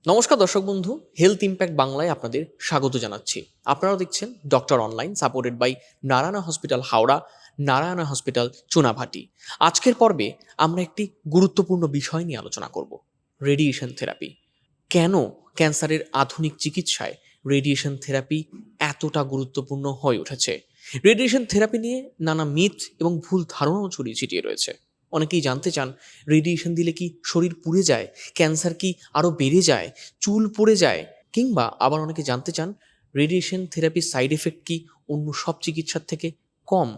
নমস্কার দর্শক বন্ধু, হেলথ ইম্প্যাক্ট বাংলায় আপনাদের স্বাগত জানাচ্ছি। আপনারা দেখছেন doctor online, supported by Narayana hospital Howrah, Narayana hospital Chunabhati. আজকের পর্বে আমরা একটি গুরুত্বপূর্ণ বিষয় নিয়ে আলোচনা করব, রেডিয়েশন থেরাপি। কেন ক্যান্সারের আধুনিক চিকিৎসায় রেডিয়েশন থেরাপি এতটা গুরুত্বপূর্ণ হয়ে উঠেছে? রেডিয়েশন থেরাপি নিয়ে নানা মিথ এবং ভুল ধারণাও ছড়িয়ে ছিটিয়ে রয়েছে। অনেকেই জানতে চান, রেডিয়েশন দিলে কি শরীর পুড়ে যায়, ক্যান্সার কি আরও বেড়ে যায়, চুল পড়ে যায়, কিংবা আবার অনেকে জানতে চান রেডিয়েশন থেরাপির সাইড এফেক্ট কি অন্য সব চিকিৎসার থেকে কম,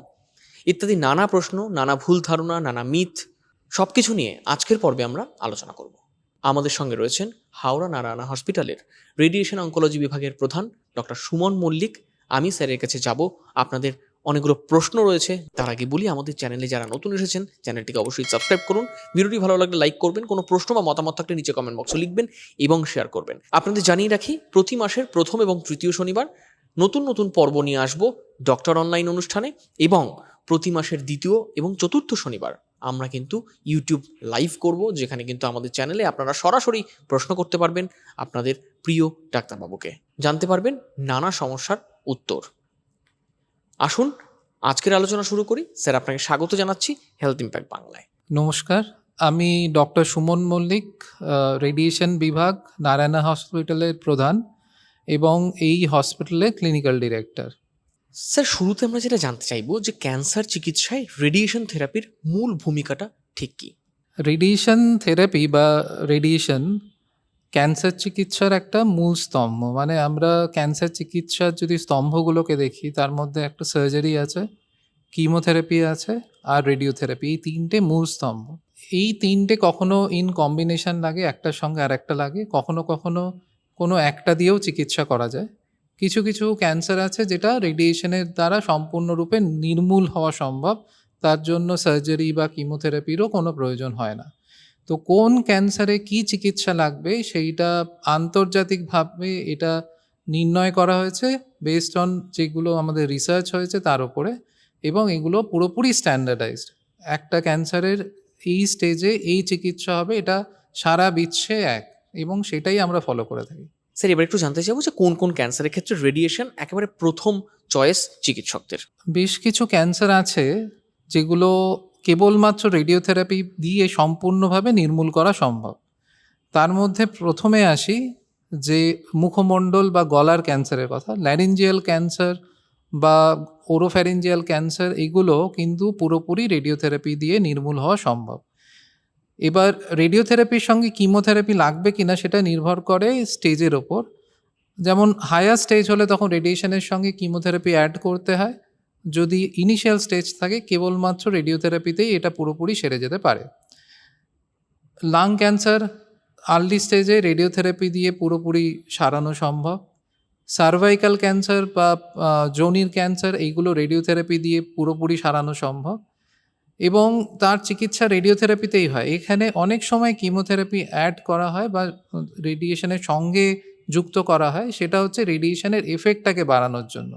ইত্যাদি নানা প্রশ্ন, নানা ভুল ধারণা, নানা মিথ, সব কিছু নিয়ে আজকের পর্বে আমরা আলোচনা করব। আমাদের সঙ্গে রয়েছেন হাওড়া নারায়ণা হসপিটালের রেডিয়েশন অঙ্কোলজি বিভাগের প্রধান ডক্টর সুমন মল্লিক। আমি স্যারের কাছে যাব। আপনাদের অনেকগুলো প্রশ্ন রয়েছে, তার আগে বলি আমাদের চ্যানেলে যারা নতুন এসেছেন চ্যানেলটিকে অবশ্যই সাবস্ক্রাইব করুন। ভিডিওটি ভালো লাগলে লাইক করবেন, কোনো প্রশ্ন বা মতামত থাকলে নিচে কমেন্ট বক্সে লিখবেন এবং শেয়ার করবেন। আপনাদের জানিয়ে রাখি, প্রতি মাসের প্রথম এবং তৃতীয় শনিবার নতুন নতুন পর্ব নিয়ে আসব ডক্টর অনলাইন অনুষ্ঠানে, এবং প্রতি মাসের দ্বিতীয় এবং চতুর্থ শনিবার আমরা কিন্তু ইউটিউব লাইভ করব, যেখানে কিন্তু আমাদের চ্যানেলে আপনারা সরাসরি প্রশ্ন করতে পারবেন আপনাদের প্রিয় ডাক্তারবাবুকে, জানতে পারবেন নানা সমস্যার উত্তর। আসুন আজকের আলোচনা শুরু করি। স্যার, আপনাকে স্বাগত জানাচ্ছি হেলথ ইম্প্যাক্ট বাংলায়। নমস্কার, আমি ডক্টর সুমন মল্লিক, রেডিয়েশন বিভাগ, নারায়ণা হসপিটালের প্রধান এবং এই হসপিটালের ক্লিনিক্যাল ডিরেক্টর। স্যার, শুরুতে আমরা যেটা জানতে চাইবো যে ক্যান্সার চিকিৎসায় রেডিয়েশন থেরাপির মূল ভূমিকাটা ঠিক কী? রেডিয়েশন থেরাপি বা রেডিয়েশন ক্যান্সার চিকিৎসার একটা মূল স্তম্ভ। মানে আমরা ক্যান্সার চিকিৎসার যদি স্তম্ভগুলোকে দেখি, তার মধ্যে একটা সার্জারি আছে, কিমোথেরাপি আছে আর রেডিওথেরাপি, এই তিনটে মূল স্তম্ভ। এই তিনটে কখনো ইন কম্বিনেশন লাগে, একটার সঙ্গে আর একটা লাগে, কখনো কখনো কোনো একটা দিয়েও চিকিৎসা করা যায়। কিছু কিছু ক্যান্সার আছে যেটা রেডিয়েশনের দ্বারা সম্পূর্ণরূপে নির্মূল হওয়া সম্ভব, তার জন্য সার্জারি বা কিমোথেরাপিরও কোনো প্রয়োজন হয় না। তো কোন ক্যান্সারে কী চিকিৎসা লাগবে সেইটা আন্তর্জাতিকভাবে এটা নির্ণয় করা হয়েছে বেসড অন যেগুলো আমাদের রিসার্চ হয়েছে তার উপরে, এবং এগুলো পুরোপুরি স্ট্যান্ডার্ডাইজড। একটা ক্যান্সারের এই স্টেজে এই চিকিৎসা হবে, এটা সারা বিশ্বে এক, এবং সেটাই আমরা ফলো করে থাকি। স্যার, এবার একটু জানতে চাইবো যে কোন কোন ক্যান্সারের ক্ষেত্রে রেডিয়েশন একেবারে প্রথম চয়েস চিকিৎসকদের? বেশ কিছু ক্যান্সার আছে যেগুলো কেবলমাত্র রেডিওথেরাপি দিয়ে সম্পূর্ণভাবে নির্মূল করা সম্ভব। তার মধ্যে প্রথমে আসি যে মুখমণ্ডল বা গলার ক্যান্সারের কথা, ল্যারিঞ্জিয়াল ক্যান্সার বা ওরোফ্যারিঞ্জিয়াল ক্যান্সার, এগুলো কিন্তু পুরোপুরি রেডিওথেরাপি দিয়ে নির্মূল হওয়া সম্ভব। এবার রেডিওথেরাপির সঙ্গে কিমোথেরাপি লাগবে কিনা সেটা নির্ভর করে স্টেজের ওপর। যেমন হায়ার স্টেজ হলে তখন রেডিয়েশনের সঙ্গে কিমোথেরাপি অ্যাড করতে হয়। যদি ইনিশিয়াল স্টেজ থাকে, কেবলমাত্র রেডিওথেরাপিতেই এটা পুরোপুরি সেরে যেতে পারে। লাং ক্যান্সার আর্লি স্টেজে রেডিওথেরাপি দিয়ে পুরোপুরি সারানো সম্ভব। সার্ভাইকাল ক্যান্সার বা যোনির ক্যান্সার, এইগুলো রেডিওথেরাপি দিয়ে পুরোপুরি সারানো সম্ভব, এবং তার চিকিৎসা রেডিওথেরাপিতেই হয়। এখানে অনেক সময় কিমোথেরাপি অ্যাড করা হয় বা রেডিয়েশনের সঙ্গে যুক্ত করা হয়, সেটা হচ্ছে রেডিয়েশনের এফেক্টটাকে বাড়ানোর জন্য।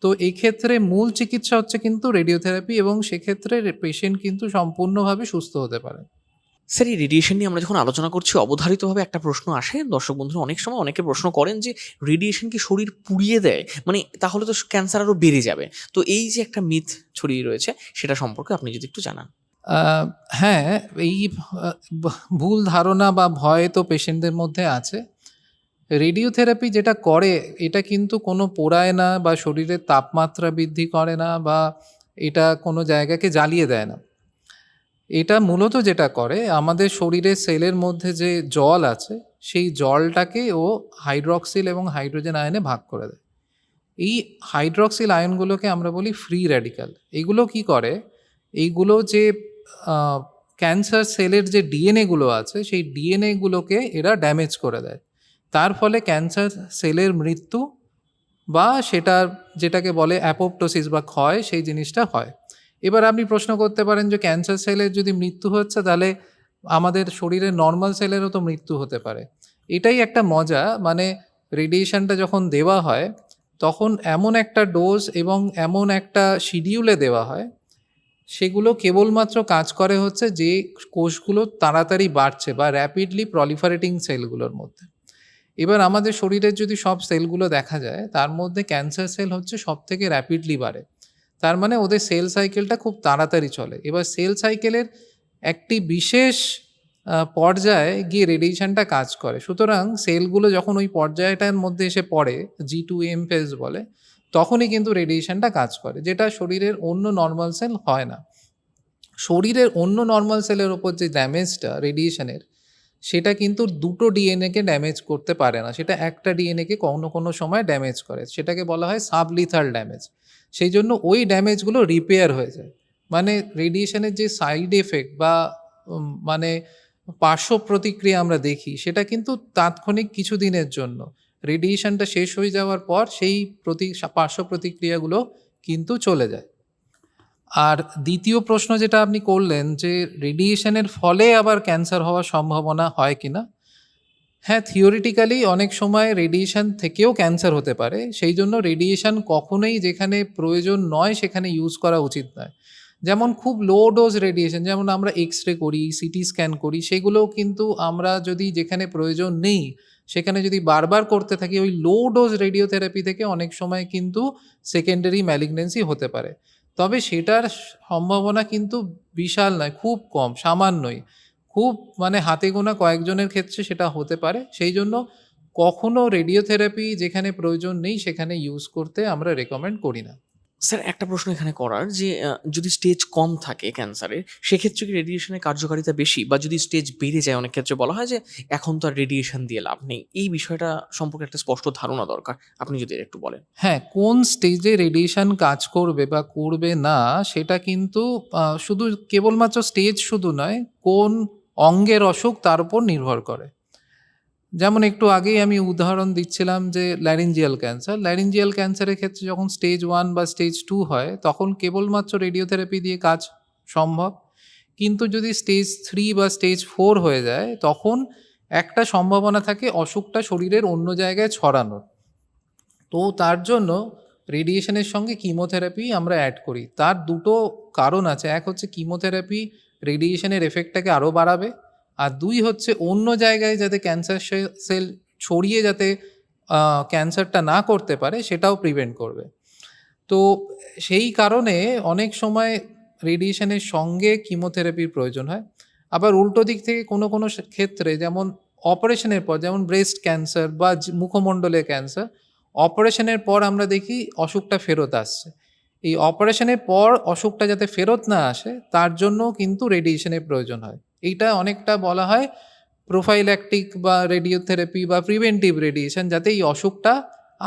তো এই ক্ষেত্রে মূল চিকিৎসা হচ্ছে কিন্তু রেডিওথেরাপি, এবং সেক্ষেত্রে পেশেন্ট কিন্তু সম্পূর্ণভাবে সুস্থ হতে পারে। স্যার, এই রেডিয়েশন নিয়ে আমরা যখন আলোচনা করছি, অবধারিতভাবে একটা প্রশ্ন আসে দর্শক বন্ধুরা, অনেক সময় অনেকে প্রশ্ন করেন যে রেডিয়েশন কি শরীর পুড়িয়ে দেয়, মানে তাহলে তো ক্যান্সার আরও বেড়ে যাবে। তো এই যে একটা মিথ ছড়িয়ে রয়েছে, সেটা সম্পর্কে আপনি যদি একটু জানান। হ্যাঁ, এই ভুল ধারণা বা ভয় তো পেশেন্টদের মধ্যে আছে। রেডিওথেরাপি যেটা করে, এটা কিন্তু কোনো পোড়ায় না বা শরীরের তাপমাত্রা বৃদ্ধি করে না বা এটা কোনো জায়গাকে জ্বালিয়ে দেয় না। এটা মূলত যেটা করে, আমাদের শরীরের সেলের মধ্যে যে জল আছে, সেই জলটাকে ও হাইড্রক্সিল এবং হাইড্রোজেন আয়নে ভাগ করে দেয়। এই হাইড্রক্সিল আয়নগুলোকে আমরা বলি ফ্রি র্যাডিক্যাল। এগুলো কি করে, এইগুলো যে ক্যান্সার সেলের যে ডিএনএগুলো আছে, সেই ডিএনএগুলোকে এরা ড্যামেজ করে দেয়। তার ফলে ক্যান্সার সেলের মৃত্যু বা সেটার যেটাকে বলে অ্যাপোপ্টোসিস বা ক্ষয়, সেই জিনিসটা হয়। এবার আপনি প্রশ্ন করতে পারেন যে ক্যান্সার সেলের যদি মৃত্যু হচ্ছে, তাহলে আমাদের শরীরের নর্মাল সেলেরও তো মৃত্যু হতে পারে। এটাই একটা মজা, মানে রেডিয়েশনটা যখন দেওয়া হয় তখন এমন একটা ডোজ এবং এমন একটা শিডিউলে দেওয়া হয়, সেগুলো কেবলমাত্র কাজ করে হচ্ছে যে কোষগুলো তাড়াতাড়ি বাড়ছে বা র্যাপিডলি প্রলিফারেটিং সেলগুলোর মধ্যে। এবার আমাদের শরীরের যদি সব সেলগুলো দেখা যায়, তার মধ্যে ক্যান্সার সেল হচ্ছে সবথেকে র্যাপিডলি বাড়ে। তার মানে ওদের সেল সাইকেলটা খুব তাড়াতাড়ি চলে। এবার সেল সাইকেলের একটি বিশেষ পর্যায়ে গিয়ে রেডিয়েশনটা কাজ করে। সুতরাং সেলগুলো যখন ওই পর্যায়টার মধ্যে এসে পড়ে, G2M ফেজ বলে, তখনই কিন্তু রেডিয়েশনটা কাজ করে, যেটা শরীরের অন্য নরমাল সেল হয় না। শরীরের অন্য নরমাল সেলের ওপর যে ড্যামেজটা রেডিয়েশনের, সেটা কিন্তু দুটো ডিএনএকে ড্যামেজ করতে পারে না। সেটা একটা ডিএনএকে কোনো সময় ড্যামেজ করে। সেটাকে বলা হয় সাবলিথাল ড্যামেজ। সেই জন্য ওই ড্যামেজগুলো রিপেয়ার হয়ে যায়। মানে রেডিয়েশনের যে সাইড এফেক্ট বা মানে পার্শ্ব প্রতিক্রিয়া আমরা দেখি, সেটা কিন্তু তাৎক্ষণিক কিছু দিনের জন্য। রেডিয়েশনটা শেষ হয়ে যাওয়ার পর সেই পার্শ্ব প্রতিক্রিয়াগুলো কিন্তু চলে যায়। আর দ্বিতীয় প্রশ্ন যেটা আপনি করলেন যে রেডিয়েশনের ফলে আবার ক্যান্সার হওয়ার সম্ভাবনা হয় কিনা? হ্যাঁ, থিওরিটিক্যালি অনেক সময় রেডিয়েশন থেকেও ক্যান্সার হতে পারে। সেই জন্য রেডিয়েশন কখনোই যেখানে প্রয়োজন নয় সেখানে ইউজ করা উচিত নয়। যেমন খুব লো ডোজ রেডিয়েশন, যেমন আমরা এক্স-রে করি, সিটি স্ক্যান করি, সেগুলোও কিন্তু আমরা যদি যেখানে প্রয়োজন নেই সেখানে যদি বারবার করতে থাকি, ওই লো ডোজ রেডিওথেরাপি থেকে অনেক সময় কিন্তু সেকেন্ডারি ম্যালিগন্যান্সি হতে পারে। তবে সেটার সম্ভাবনা কিন্তু বিশাল নয়, খুব কম, সামান্যই। খুব মানে হাতে গোনা কয়েকজনের ক্ষেত্রে সেটা হতে পারে। সেই জন্য কখনো রেডিওথেরাপি যেখানে প্রয়োজন নেই সেখানে ইউজ করতে আমরা রেকমেন্ড করি না। স্যার একটা প্রশ্ন এখানে করার যে যদি স্টেজ কম থাকে ক্যান্সারের, সেক্ষেত্রে কি রেডিয়েশনের কার্যকারিতা বেশি? বা যদি স্টেজ বেড়ে যায়, অনেক ক্ষেত্রে বলা হয় যে এখন তো আর রেডিয়েশন দিয়ে লাভ নেই। এই বিষয়টা সম্পর্কে একটা স্পষ্ট ধারণা দরকার। আপনি যদি একটু বলেন। হ্যাঁ, কোন স্টেজে রেডিয়েশন কাজ করবে বা করবে না সেটা কিন্তু শুধু কেবলমাত্র স্টেজ শুধু নয়, কোন অঙ্গের অসুখ তার উপর নির্ভর করে। যেমন একটু আগেই আমি উদাহরণ দিচ্ছিলাম যে ল্যারিঞ্জিয়াল ক্যান্সার। ল্যারিঞ্জিয়াল ক্যান্সারের ক্ষেত্রে যখন স্টেজ 1 বা স্টেজ 2 হয়, তখন কেবলমাত্র রেডিওথেরাপি দিয়ে কাজ সম্ভব। কিন্তু যদি স্টেজ 3 বা স্টেজ 4 হয়ে যায়, তখন একটা সম্ভাবনা থাকে অসুখটা শরীরের অন্য জায়গায় ছড়ানোর। তো তার জন্য রেডিয়েশনের সঙ্গে কিমোথেরাপি আমরা অ্যাড করি। তার দুটো কারণ আছে। এক হচ্ছে কিমোথেরাপি রেডিয়েশনের এফেক্টটাকে আরও বাড়াবে। আর ২ হচ্ছে অন্য জায়গায় যাতে ক্যান্সার সেল ছড়িয়ে যাতে ক্যান্সারটা না করতে পারে সেটাও প্রিভেন্ট করবে। তো সেই কারণে অনেক সময় রেডিয়েশনের সঙ্গে কিমোথেরাপির প্রয়োজন হয়। আবার উল্টো দিক থেকে কোনো ক্ষেত্রে, যেমন অপারেশনের পর, যেমন ব্রেস্ট ক্যান্সার বা মুখমণ্ডলের ক্যান্সার, অপারেশনের পর আমরা দেখি অসুখটা ফেরত আসছে। এই অপারেশনের পর অসুখটা যাতে ফেরত না আসে তার জন্যও কিন্তু রেডিয়েশনের প্রয়োজন হয়। এইটা অনেকটা বলা হয় প্রোফাইল্যাকটিক বা রেডিওথেরাপি বা প্রিভেন্টিভ রেডিয়েশন, যাতে এই অসুখটা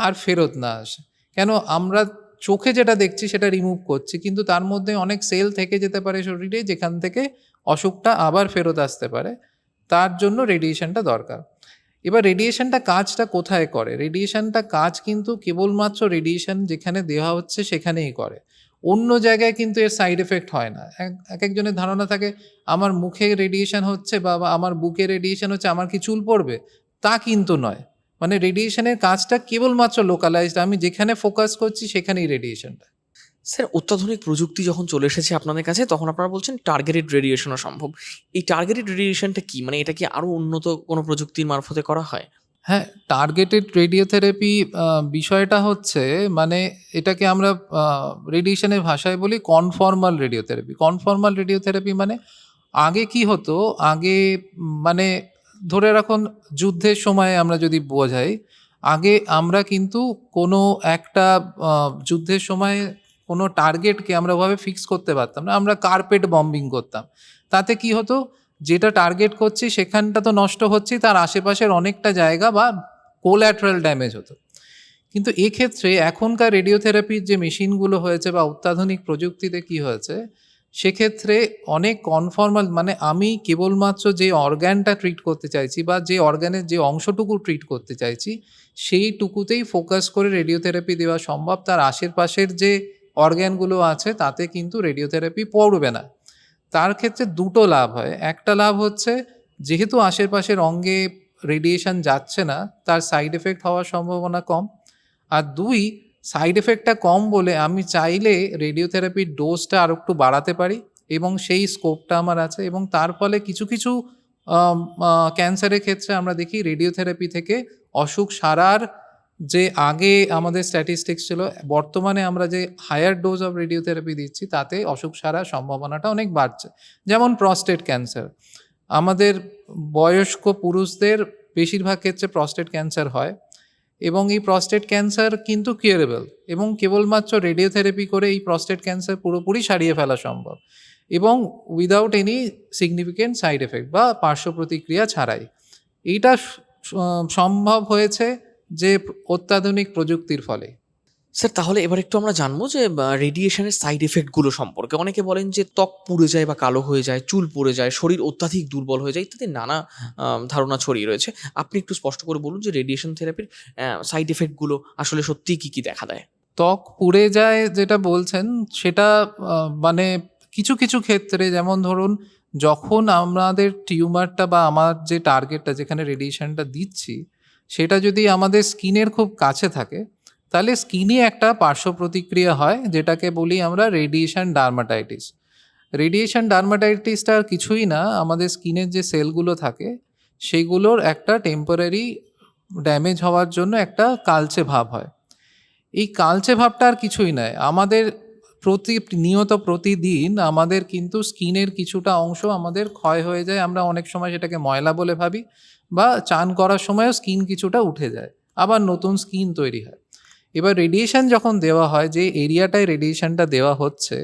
আর ফেরত না আসে। কেন আমরা চোখে যেটা দেখছি সেটা রিমুভ করছি, কিন্তু তার মধ্যে অনেক সেল থেকে যেতে পারে শরীরে, যেখান থেকে অসুখটা আবার ফেরত আসতে পারে। তার জন্য রেডিয়েশনটা দরকার। এবার রেডিয়েশনটা কাজটা কোথায় করে? রেডিয়েশনটা কাজ কিন্তু কেবলমাত্র রেডিয়েশন যেখানে দেওয়া হচ্ছে সেখানেই করে। অন্য জায়গায় কিন্তু এর সাইড এফেক্ট হয় না। একেকজনের ধারণা থাকে আমার মুখে রেডিয়েশন হচ্ছে বা আমার বুকে রেডিয়েশন হচ্ছে, আমার কি চুল পড়বে? তা কিন্তু নয়। মানে রেডিয়েশনের কাজটা কেবলমাত্র লোকালাইজড। আমি যেখানে ফোকাস করছি সেখানেই রেডিয়েশনটা। স্যার অত্যাধুনিক প্রযুক্তি যখন চলে এসেছে আপনাদের কাছে, তখন আপনারা বলছেন টার্গেটেড রেডিয়েশনও সম্ভব। এই টার্গেটেড রেডিয়েশনটা কি? মানে এটা কি আরো উন্নত কোনো প্রযুক্তির মারফতে করা হয়? হ্যাঁ, টার্গেটেড রেডিওথেরাপি বিষয়টা হচ্ছে, মানে এটাকে আমরা রেডিয়েশনের ভাষায় বলি কনফর্মাল রেডিওথেরাপি। কনফর্মাল রেডিওথেরাপি মানে আগে কি হতো? আগে মানে ধরে রাখুন যুদ্ধের সময় আমরা যদি বোঝাই, আগে আমরা কিন্তু কোনো একটা যুদ্ধের সময় কোনো টার্গেটকে আমরা ওভাবে ফিক্স করতে পারতাম না। আমরা কার্পেট বম্বিং করতাম। তাতে কি হতো? যেটা টার্গেট করছি সেখানটা তো নষ্ট হচ্ছেই, তার আশেপাশের অনেকটা জায়গা বা কোল্যাটারাল ড্যামেজ হতো। কিন্তু এক্ষেত্রে এখনকার রেডিওথেরাপির যে মেশিনগুলো হয়েছে বা অত্যাধুনিক প্রযুক্তিতে কি হয়েছে, সেক্ষেত্রে অনেক কনফর্মাল, মানে আমি কেবলমাত্র যে অর্গানটা ট্রিট করতে চাইছি বা যে অর্গানের যে অংশটুকু ট্রিট করতে চাইছি, সেইটুকুতেই ফোকাস করে রেডিওথেরাপি দেওয়া সম্ভব। তার আশেপাশের যে অর্গানগুলো আছে তাতে কিন্তু রেডিওথেরাপি পড়বে না। তার ক্ষেত্রে দুটো লাভ হয়। একটা লাভ হচ্ছে, যেহেতু আশেপাশের অঙ্গে রেডিয়েশন যাচ্ছে না, তার সাইড এফেক্ট হওয়ার সম্ভাবনা কম। আর ২, সাইড এফেক্টটা কম বলে আমি চাইলে রেডিওথেরাপির ডোজটা আরেকটু বাড়াতে পারি এবং সেই স্কোপটা আমার আছে, এবং তার ফলে কিছু ক্যান্সারের ক্ষেত্রে আমরা দেখি রেডিওথেরাপি থেকে অসুখ সারার যে আগে আমাদের স্ট্যাটিস্টিক্স ছিল, বর্তমানে আমরা যে হায়ার ডোজ অফ রেডিওথেরাপি দিচ্ছি তাতে অসুখ সারার সম্ভাবনাটা অনেক বাড়ছে। যেমন প্রস্টেট ক্যান্সার, আমাদের বয়স্ক পুরুষদের বেশিরভাগ ক্ষেত্রে প্রস্টেট ক্যান্সার হয় এবং এই প্রস্টেট ক্যান্সার কিন্তু কিউরেবল এবং কেবলমাত্র রেডিওথেরাপি করে এই প্রস্টেট ক্যান্সার পুরোপুরি সারিয়ে ফেলা সম্ভব এবং without any significant side effect বা পার্শ্ব প্রতিক্রিয়া ছাড়াই। এইটা সম্ভব হয়েছে যে অত্যাধুনিক প্রযুক্তির ফলে। স্যার তাহলে এবার একটু আমরা জানবো যে রেডিয়েশনের সাইড এফেক্টগুলো সম্পর্কে। অনেকে বলেন যে ত্বক পুড়ে যায় বা কালো হয়ে যায়, চুল পড়ে যায়, শরীর অত্যাধিক দুর্বল হয়ে যায়, ইত্যাদি নানা ধারণা ছড়িয়ে রয়েছে। আপনি একটু স্পষ্ট করে বলুন যে রেডিয়েশন থেরাপির সাইড এফেক্টগুলো আসলে সত্যিই কী কী দেখা দেয়? ত্বক পুড়ে যায় যেটা বলছেন সেটা মানে কিছু কিছু ক্ষেত্রে, যেমন ধরুন যখন আমাদের টিউমারটা বা আমার যে টার্গেটটা যেখানে রেডিয়েশনটা দিচ্ছি সেটা যদি আমাদের স্কিনের খুব কাছে থাকে তাহলে স্কিনে একটা পার্শ্ব প্রতিক্রিয়া হয় যেটাকে বলি আমরা রেডিয়েশন ডার্মাটাইটিস। রেডিয়েশন ডার্মাটাইটিসটা আর কিছুই না, আমাদের স্কিনের যে সেলগুলো থাকে সেগুলোর একটা টেম্পোরারি ড্যামেজ হওয়ার জন্য একটা কালচে ভাব হয়। এই কালচে ভাবটা আর কিছুই নয়, আমাদের নিয়ত প্রতিদিন আমাদের কিন্তু স্কিনের কিছুটা অংশ আমাদের ক্ষয় হয়ে যায়, আমরা অনেক সময় সেটাকে ময়লা বলে ভাবি, বা চান করার সময়ও স্কিন কিছুটা উঠে যায়, আবার নতুন স্কিন তৈরি হয়। এবার রেডিয়েশন যখন দেওয়া হয়, যে এরিয়াটায় রেডিয়েশনটা দেওয়া হচ্ছে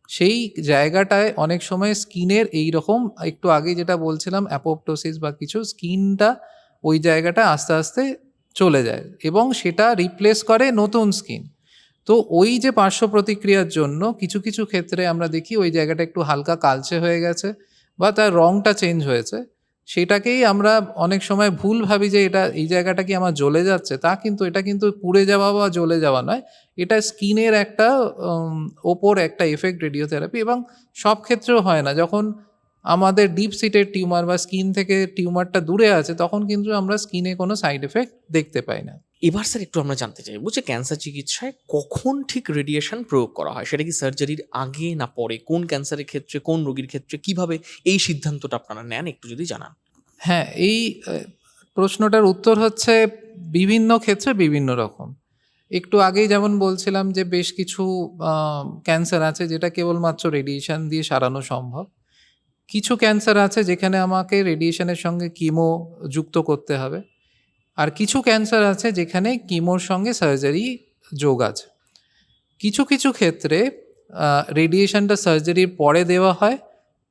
সেই জায়গাটায় অনেক সময় স্কিনের এই রকম একটু আগে যেটা বলছিলাম অ্যাপোপ্টোসিস বা কিছু, স্কিনটা ওই জায়গাটা আস্তে আস্তে চলে যায় এবং সেটা রিপ্লেস করে নতুন স্কিন। তো ওই যে পার্শ্ব প্রতিক্রিয়ার জন্য কিছু কিছু ক্ষেত্রে আমরা দেখি ওই জায়গাটা একটু হালকা কালচে হয়ে গেছে বা তার রঙটা চেঞ্জ হয়েছে, সেটাকেই আমরা অনেক সময় ভুল ভাবি যে এটা এই জায়গাটা কি আমার জ্বলে যাচ্ছে, তা কিন্তু এটা কিন্তু পুড়ে যাওয়া বা জ্বলে যাওয়া নয়, এটা স্কিনের একটা ওপর একটা এফেক্ট রেডিওথেরাপি। এবং সব ক্ষেত্রেও হয় না, যখন আমাদের ডিপ সিটের টিউমার বা স্কিন থেকে টিউমারটা দূরে আছে তখন কিন্তু আমরা স্কিনে কোনো সাইড এফেক্ট দেখতে পাই না। এবার স্যার একটু আমরা জানতে চাইবো যে ক্যান্সার চিকিৎসায় কখন ঠিক রেডিয়েশন প্রয়োগ করা হয়? সেটা কি সার্জারির আগে না পরে? কোন ক্যান্সারের ক্ষেত্রে, কোন রোগীর ক্ষেত্রে কিভাবে এই সিদ্ধান্তটা আপনারা নেন একটু যদি জানান? হ্যাঁ, এই প্রশ্নটার উত্তর হচ্ছে বিভিন্ন ক্ষেত্রে বিভিন্ন রকম। একটু আগেই যেমন বলছিলাম যে বেশ কিছু ক্যান্সার আছে যেটা কেবলমাত্র রেডিয়েশন দিয়ে সারানো সম্ভব। কিছু ক্যান্সার আছে যেখানে আমাকে রেডিয়েশনের সঙ্গে কিমো যুক্ত করতে হবে। আর কিছু ক্যান্সার আছে যেখানে কিমোর সঙ্গে সার্জারি যোগ আছে। কিছু কিছু ক্ষেত্রে রেডিয়েশনটা সার্জারির পরে দেওয়া হয়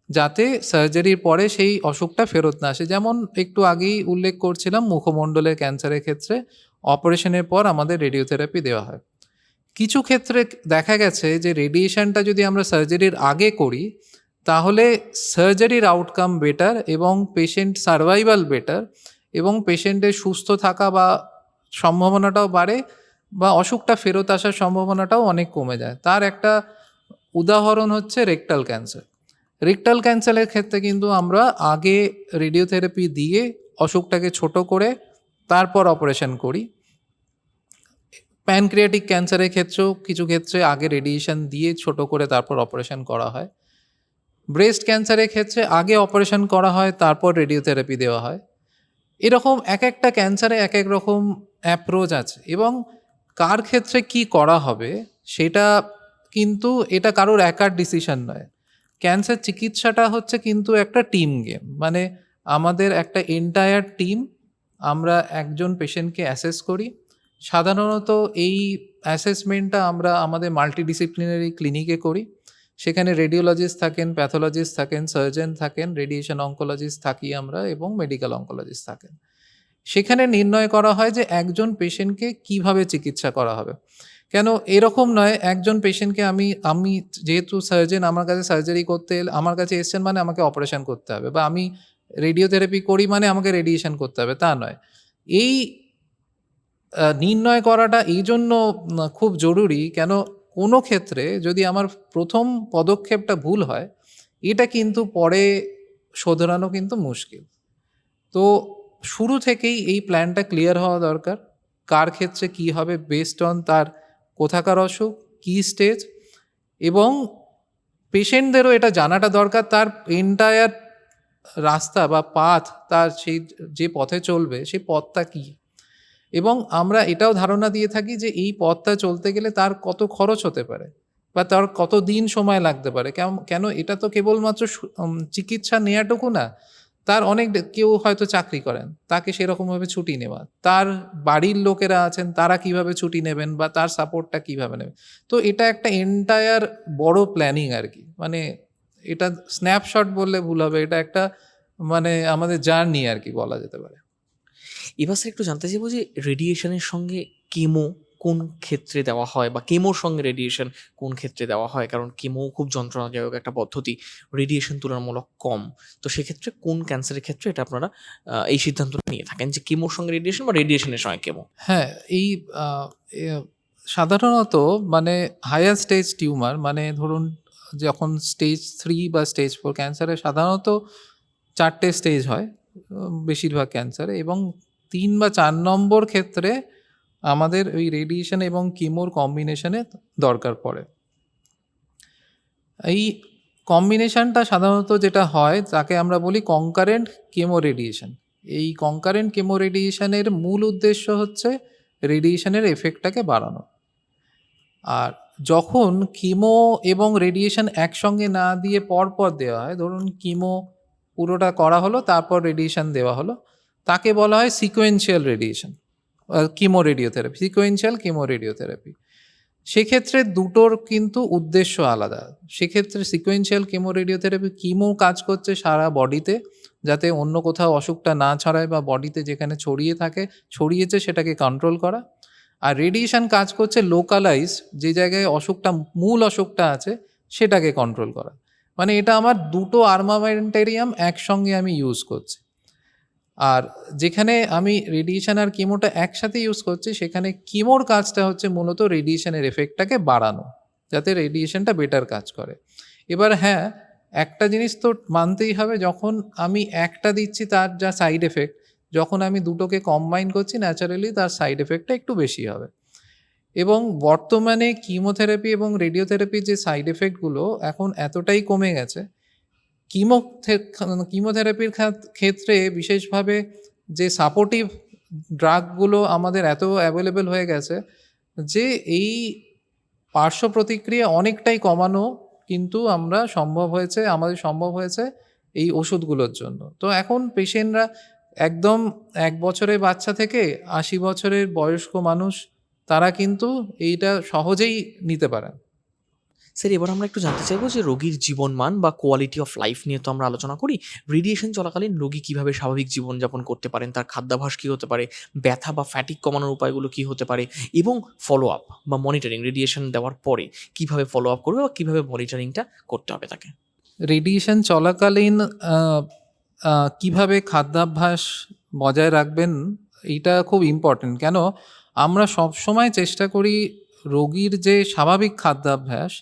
যাতে সার্জারির পরে সেই অসুখটা ফেরত না আসে। যেমন একটু আগেই উল্লেখ করছিলাম মুখমণ্ডলের ক্যান্সারের ক্ষেত্রে অপারেশনের পর আমাদের রেডিওথেরাপি দেওয়া হয়। কিছু ক্ষেত্রে দেখা গেছে যে রেডিয়েশনটা যদি আমরা সার্জারির আগে করি তাহলে সার্জারির আউটকাম বেটার এবং পেশেন্ট সার্ভাইভাল বেটার এবং পেশেন্টের সুস্থ থাকা বা সম্ভাবনাটাও বাড়ে বা অসুখটা ফেরত আসার সম্ভাবনাটাও অনেক কমে যায়। তার একটা উদাহরণ হচ্ছে রেকটাল ক্যান্সার। রেকটাল ক্যান্সারের ক্ষেত্রে কিন্তু আমরা আগে রেডিওথেরাপি দিয়ে অসুখটাকে ছোট করে তারপর অপারেশন করি। প্যানক্রিয়াটিক ক্যান্সারের ক্ষেত্রেও কিছু ক্ষেত্রে আগে রেডিয়েশন দিয়ে ছোট করে তারপর অপারেশন করা হয়। ব্রেস্ট ক্যান্সারের ক্ষেত্রে আগে অপারেশন করা হয় তারপর রেডিওথেরাপি দেওয়া হয়। এরকম এক একটা ক্যান্সারে এক এক রকম অ্যাপ্রোচ আছে এবং কার ক্ষেত্রে কি করা হবে সেটা কিন্তু এটা কারোর একার ডিসিশন নয়। ক্যান্সার চিকিৎসাটা হচ্ছে কিন্তু একটা টিম গেম, মানে আমাদের একটা এন্টায়ার টিম, আমরা একজন পেশেন্টকে অ্যাসেস করি। সাধারণত এই অ্যাসেসমেন্টটা আমরা আমাদের মাল্টিডিসিপ্লিনারি ক্লিনিকে করি। সেখানে রেডিওলজিস্ট থাকেন, প্যাথোলজিস্ট থাকেন, সার্জন থাকেন, রেডিয়েশন অঙ্কোলজিস্ট থাকি আমরা এবং মেডিকেল অঙ্কোলজিস্ট থাকেন। সেখানে নির্ণয় করা হয় যে একজন পেশেন্টকে কিভাবে চিকিৎসা করা হবে। কেন এরকম নয় একজন পেশেন্টকে আমি যেহেতু সার্জন, আমার কাছে সার্জারি করতে আমার কাছে এসছেন মানে আমাকে অপারেশন করতে হবে, বা আমি রেডিওথেরাপি করি মানে আমাকে রেডিয়েশন করতে হবে, তা নয়। এই নির্ণয় করাটা এই জন্য খুব জরুরি, কেন কোনো ক্ষেত্রে যদি আমার প্রথম পদক্ষেপটা ভুল হয় এটা কিন্তু পরে শোধরানো কিন্তু মুশকিল। তো শুরু থেকেই এই প্ল্যানটা ক্লিয়ার হওয়া দরকার, কার ক্ষেত্রে কি হবে বেসড অন তার কোথাকার অসুখ, কী স্টেজ, এবং পেশেন্টদেরও এটা জানাটা দরকার তার এন্টায়ার রাস্তা বা পাথ, তার সেই যে পথে চলবে সেই পথটা কী, এবং আমরা এটাও ধারণা দিয়ে থাকি যে এই পথটা চলতে গেলে তার কত খরচ হতে পারে বা তার কত দিন সময় লাগতে পারে। কেন এটা তো কেবলমাত্র চিকিৎসা নেওয়াটুকু না, তার অনেক কেউ হয়তো চাকরি করেন, তাকে সেরকমভাবে ছুটি নেওয়া, তার বাড়ির লোকেরা আছেন তারা কিভাবে ছুটি নেবেন বা তার সাপোর্টটা কিভাবে নেবেন। তো এটা একটা এন্টায়ার বড় প্ল্যানিং আর কি, মানে এটা স্ন্যাপশট বললে ভুল হবে, এটা একটা মানে আমাদের জার্নি আর কি বলা যেতে পারে। এবার স্যার একটু জানতে চাইবো যে রেডিয়েশনের সঙ্গে কেমো কোন ক্ষেত্রে দেওয়া হয় বা কেমোর সঙ্গে রেডিয়েশন কোন ক্ষেত্রে দেওয়া হয়? কারণ কেমো খুব যন্ত্রণাদায়ক একটা পদ্ধতি, রেডিয়েশন তুলনামূলক কম। তো সেক্ষেত্রে কোন ক্যান্সারের ক্ষেত্রে এটা আপনারা এই সিদ্ধান্তটা নিয়ে থাকেন যে কেমোর সঙ্গে রেডিয়েশন বা রেডিয়েশনের সঙ্গে কেমো? হ্যাঁ, এই আ এ সাধারণত মানে হায়ার স্টেজ টিউমার, মানে ধরুন যখন স্টেজ 3 বা স্টেজ 4 ক্যান্সারে সাধারণত ৪ টে স্টেজ হয় বেশিরভাগ ক্যান্সারে, এবং ৩ বা ৪ নম্বর ক্ষেত্রে আমাদের ওই রেডিয়েশন এবং কিমোর কম্বিনেশনে দরকার পড়ে। এই কম্বিনেশনটা সাধারণত যেটা হয় তাকে আমরা বলি কনকারেন্ট কেমো রেডিয়েশন। এই কনকারেন্ট কেমো রেডিয়েশনের মূল উদ্দেশ্য হচ্ছে রেডিয়েশনের এফেক্টটাকে বাড়ানো। আর যখন কিমো এবং রেডিয়েশন একসঙ্গে না দিয়ে পরপর দেওয়া হয়, ধরুন কিমো পুরোটা করা হলো তারপর রেডিয়েশন দেওয়া হলো, তাকে বলা হয় sequential radiation, কিমো radiotherapy, sequential কিমো radiotherapy. সেক্ষেত্রে দুটোর কিন্তু উদ্দেশ্য আলাদা। সেক্ষেত্রে সিকোয়েন্সিয়াল কেমো রেডিওথেরাপি, কিমো কাজ করছে সারা বডিতে, যাতে অন্য কোথাও অসুখটা না ছড়ায় বা বডিতে যেখানে ছড়িয়ে থাকে, ছড়িয়েছে সেটাকে কন্ট্রোল করা। আর রেডিয়েশন কাজ করছে লোকালাইজ, যে জায়গায় অসুখটা, মূল অসুখটা আছে সেটাকে কন্ট্রোল করা। মানে এটা আমার দুটো আর্মামেন্টেরিয়াম একসঙ্গে আমি ইউজ করছি। আর যেখানে আমি রেডিয়েশন আর কিমোটা একসাথে ইউজ করছি, সেখানে কিমোর কাজটা হচ্ছে মূলত রেডিয়েশনের এফেক্টটাকে বাড়ানো, যাতে রেডিয়েশনটা বেটার কাজ করে। এবার হ্যাঁ, একটা জিনিস তো মানতেই হবে, যখন আমি একটা দিচ্ছি তার যা সাইড এফেক্ট, যখন আমি দুটোকে কম্বাইন করছি ন্যাচারালি তার সাইড এফেক্টটা একটু বেশি হবে। এবং বর্তমানে কিমোথেরাপি এবং রেডিওথেরাপির যে সাইড এফেক্টগুলো এখন এতটাই কমে গেছে, কিমো কিমোথেরাপির ক্ষেত্রে বিশেষভাবে যে সাপোর্টিভ ড্রাগগুলো আমাদের এত অ্যাভেলেবল হয়ে গেছে যে এই পার্শ্ব প্রতিক্রিয়া অনেকটাই কমানো কিন্তু আমাদের সম্ভব হয়েছে এই ওষুধগুলোর জন্য। তো এখন পেশেন্টরা একদম ১ বছরের বাচ্চা থেকে ৮০ বছরের বয়স্ক মানুষ, তারা কিন্তু এইটা সহজেই নিতে পারেন। স্যার এবার আমরা একটু জানতে চাইবো যে রোগীর জীবনমান বা কোয়ালিটি অফ লাইফ নিয়ে তো আমরা আলোচনা করি। রেডিয়েশন চলাকালীন রোগী কিভাবে স্বাভাবিক জীবনযাপন করতে পারেন, তার খাদ্যাভ্যাস কী হতে পারে, ব্যথা বা ফ্যাটিগ কমানোর উপায়গুলো কী হতে পারে এবং ফলো আপ বা মনিটরিং রেডিয়েশন দেওয়ার পরে কিভাবে ফলো আপ করবে বা কিভাবে মনিটরিংটা করতে হবে তাকে? রেডিয়েশন চলাকালীন আ আ কিভাবে খাদ্যাভ্যাস বজায় রাখবেন, এইটা খুব ইম্পর্টেন্ট। কেন? আমরা সবসময় চেষ্টা করি রোগীর যে স্বাভাবিক খাদ্যাভ্যাস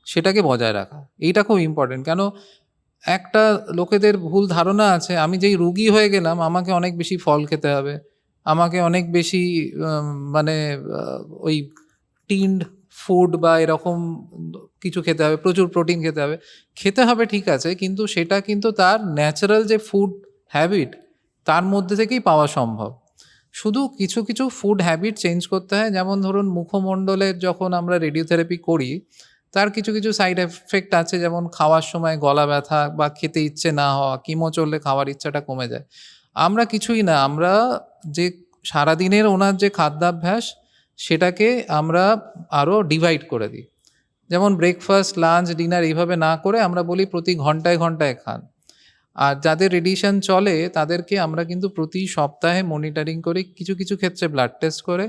সেটাকে বজায় রাখা। এইটা খুব ইম্পর্টেন্ট। কেন? একটা লোকেদের ভুল ধারণা আছে, আমি যেই রুগী হয়ে গেলাম আমাকে অনেক বেশি ফল খেতে হবে। আমাকে অনেক বেশি মানে আ ওই টিন্ড ফুড বা এরকম কিছু খেতে হবে, প্রচুর প্রোটিন খেতে হবে। খেতে হবে ঠিক আছে, কিন্তু সেটা কিন্তু তার ন্যাচারাল যে ফুড হ্যাবিট তার মধ্যে থেকেই পাওয়া সম্ভব। শুধু কিছু, কিছু ফুড হ্যাবিট চেঞ্জ করতে হয়। যেমন ধরুন মুখমণ্ডলের যখন আমরা রেডিওথেরাপি করি, তার কিছু, কিছু সাইড এফেক্ট আছে, যেমন খাওয়ার সময় গলা ব্যথা বা খেতে ইচ্ছে না হওয়া, কিমো চললে খাওয়ার ইচ্ছাটা কমে যায়। আমরা কিছুই না, আমরা যে সারাদিনের ওনার যে খাদ্যাভ্যাস সেটাকে আমরা আরও ডিভাইড করে দিই। যেমন ব্রেকফাস্ট, লাঞ্চ, ডিনার এইভাবে না করে আমরা বলি প্রতি ঘন্টায়, ঘন্টায় খান। আর যাদের রেডিয়েশন চলে তাদেরকে আমরা কিন্তু প্রতি সপ্তাহে মনিটরিং করি, কিছু, কিছু ক্ষেত্রে ব্লাড টেস্ট করে।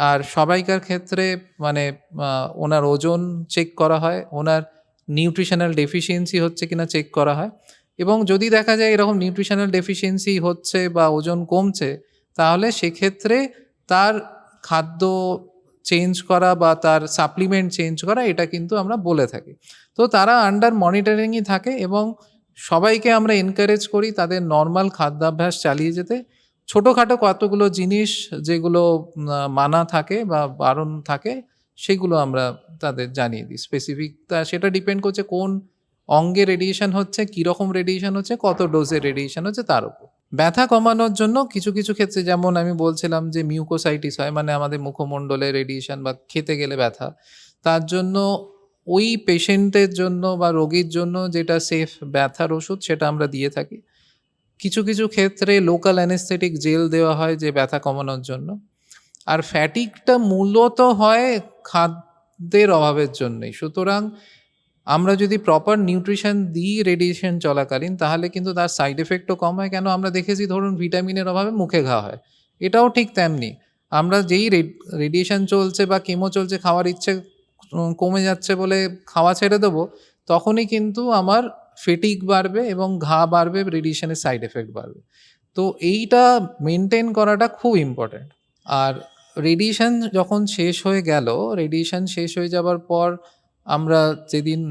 আর সবাইকার ক্ষেত্রে মানে ওনার ওজন চেক করা হয়, ওনার নিউট্রিশনাল ডেফিসিয়েন্সি হচ্ছে কিনা চেক করা হয়, এবং যদি দেখা যায় এরকম নিউট্রিশনাল ডেফিসিয়েন্সি হচ্ছে বা ওজন কমছে, তাহলে সেক্ষেত্রে তার খাদ্য চেঞ্জ করা বা তার সাপ্লিমেন্ট চেঞ্জ করা, এটা কিন্তু আমরা বলে থাকি। তো তারা আন্ডার মনিটরিংই থাকে, এবং সবাইকে আমরা এনকারেজ করি তাদের নরমাল খাদ্যাভ্যাস চালিয়ে যেতে। ছোটোখাটো কতগুলো জিনিস যেগুলো মানা থাকে বা বারণ থাকে, সেগুলো আমরা তাদের জানিয়ে দিই স্পেসিফিক। সেটা ডিপেন্ড করছে কোন অঙ্গে রেডিয়েশন হচ্ছে, কীরকম রেডিয়েশন হচ্ছে, কত ডোজের রেডিয়েশন হচ্ছে তার উপর। ব্যথা কমানোর জন্য কিছু কিছু ক্ষেত্রে, যেমন আমি বলছিলাম যে মিউকোসাইটিস হয়, মানে আমাদের মুখমণ্ডলে রেডিয়েশন বা খেতে গেলে ব্যথা, তার জন্য ওই পেশেন্টের জন্য বা রোগীর জন্য যেটা সেফ ব্যথার ওষুধ সেটা আমরা দিয়ে থাকি। কিছু কিছু ক্ষেত্রে লোকাল অ্যানেস্থেটিক জেল দেওয়া হয় যে ব্যথা কমানোর জন্য। আর ফ্যাটিগটা মূলত হয় খাদ্যের অভাবের জন্যেই। সুতরাং আমরা যদি প্রপার নিউট্রিশন দিই রেডিয়েশন চলাকালীন, তাহলে কিন্তু তার সাইড এফেক্টও কম হয়। কেন? আমরা দেখেছি ধরুন ভিটামিনের অভাবে মুখে ঘা হয়। এটাও ঠিক তেমনি। আমরা যেই রেডিয়েশন চলছে বা কেমো চলছে, খাওয়ার ইচ্ছে কমে যাচ্ছে বলে খাওয়া ছেড়ে দেবো, তখনই কিন্তু আমার ফেটিগ বাড়বে এবং ঘা বাড়বে, রেডিয়েশনের সাইড এফেক্ট বাড়বে। তো এইটা মেইনটেইন করাটা খুব ইম্পর্ট্যান্ট। আর রেডিয়েশন যখন শেষ হয়ে গেল, রেডিয়েশন শেষ হয়ে যাবার পর আমরা যেদিন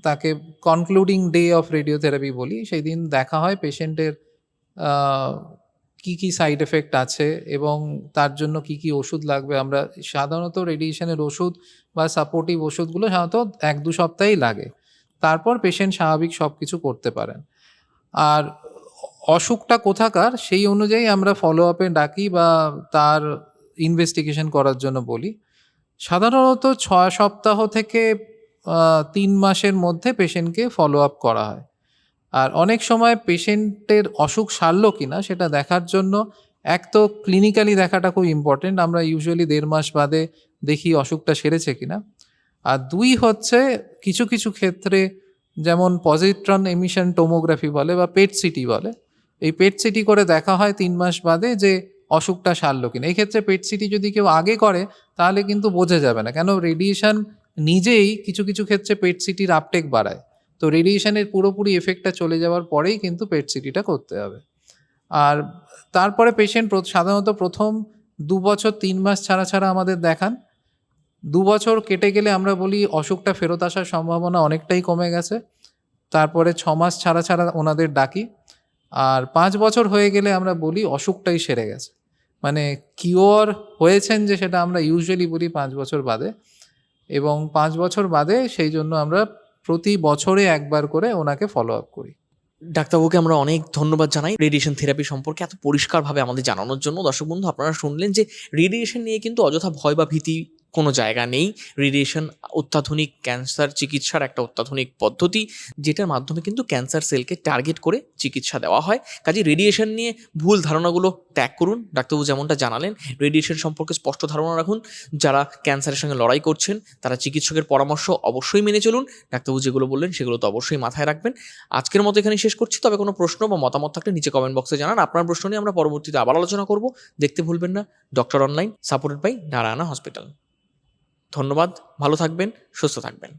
তাকে কনক্লুডিং ডে অফ রেডিওথেরাপি বলি, সেদিন দেখা হয় পেশেন্টের কি কি সাইড এফেক্ট আছে এবং তার জন্য কি কি ওষুধ লাগবে। আমরা সাধারণত রেডিয়েশনের ওষুধ বা সাপোর্টিভ ওষুধগুলো সাধারণত 1-2 সপ্তাহেই লাগে। তারপর পেশেন্ট স্বাভাবিক সব কিছু করতে পারেন। আর অসুখটা কোথাকার সেই অনুযায়ী আমরা ফলো আপে ডাকি বা তার ইনভেস্টিগেশন করার জন্য বলি। সাধারণত 6 সপ্তাহ থেকে 3 মাসের মধ্যে পেশেন্টকে ফলো আপ করা হয়। আর অনেক সময় পেশেন্টের অসুখ সারল কিনা সেটা দেখার জন্য এক তো ক্লিনিক্যালি দেখাটা খুব ইম্পর্টেন্ট। আমরা ইউজুয়ালি 1.5 মাস বাদে দেখি অসুখটা সেরেছে কিনা। আর 2 হচ্ছে কিছু কিছু ক্ষেত্রে, যেমন পজিট্রন এমিশন টোমোগ্রাফি বলে বা পেট সিটি বলে। এই পেট সিটি করে দেখা হয় 3 মাস বাদে যে অসুখটা সারল কিনা। এই ক্ষেত্রে পেট সিটি যদি কেউ আগে করে তাহলে কিন্তু বোঝা যাবে না। কেন? রেডিয়েশন নিজেই কিছু কিছু ক্ষেত্রে পেট সিটির আপটেক বাড়ায়। তো রেডিয়েশনের পুরোপুরি এফেক্টটা চলে যাওয়ার পরেই কিন্তু পেট সিটিটা করতে হবে। আর তারপরে পেশেন্ট সাধারণত প্রথম 2 বছর 3 মাস ছাড়া ছাড়া আমাদের দেখান। 2 বছর কেটে গেলে আমরা বলি অসুখটা ফেরত আসার সম্ভাবনা অনেকটাই কমে গেছে। তারপরে 6 মাস ছাড়া ছাড়া ওনাদের ডাকি। আর 5 বছর হয়ে গেলে আমরা বলি অসুখটাই সেরে গেছে। মানে কিওর হয়েছেন যে, সেটা আমরা ইউজুয়ালি বলি 5 বছর বাদে। এবং 5 বছর বাদে সেই জন্য আমরা প্রতি বছরে একবার করে ওনাকে ফলো আপ করি। ডাক্তারবাবুকে আমরা অনেক ধন্যবাদ জানাই রেডিয়েশন থেরাপি সম্পর্কে এত পরিষ্কারভাবে আমাদের জানানোর জন্য। দর্শক বন্ধু, আপনারা শুনলেন যে রেডিয়েশন নিয়ে কিন্তু অযথা ভয় বা ভীতি কোনো জায়গা নেই। রেডিয়েশন অত্যাধুনিক ক্যান্সার চিকিৎসার একটা অত্যাধুনিক পদ্ধতি, যেটার মাধ্যমে কিন্তু ক্যান্সার সেলকে টার্গেট করে চিকিৎসা দেওয়া হয়। কাজে রেডিয়েশন নিয়ে ভুল ধারণাগুলো ত্যাগ করুন। ডাক্তারবাবু যেমনটা জানালেন, রেডিয়েশন সম্পর্কে স্পষ্ট ধারণা রাখুন। যারা ক্যান্সারের সঙ্গে লড়াই করছেন তারা চিকিৎসকের পরামর্শ অবশ্যই মেনে চলুন। ডাক্তারবাবু যেগুলো বললেন সেগুলো তো অবশ্যই মাথায় রাখবেন। আজকের মতো এখানে শেষ করছি। তবে কোনো প্রশ্ন বা মতামত থাকলে নিচে কমেন্ট বক্সে জানান। আপনার প্রশ্ন নিয়ে আমরা পরবর্তীতে আবার আলোচনা করব। দেখতে ভুলবেন না doctor online, supported by Narayana hospital. ধন্যবাদ, ভালো থাকবেন, সুস্থ থাকবেন।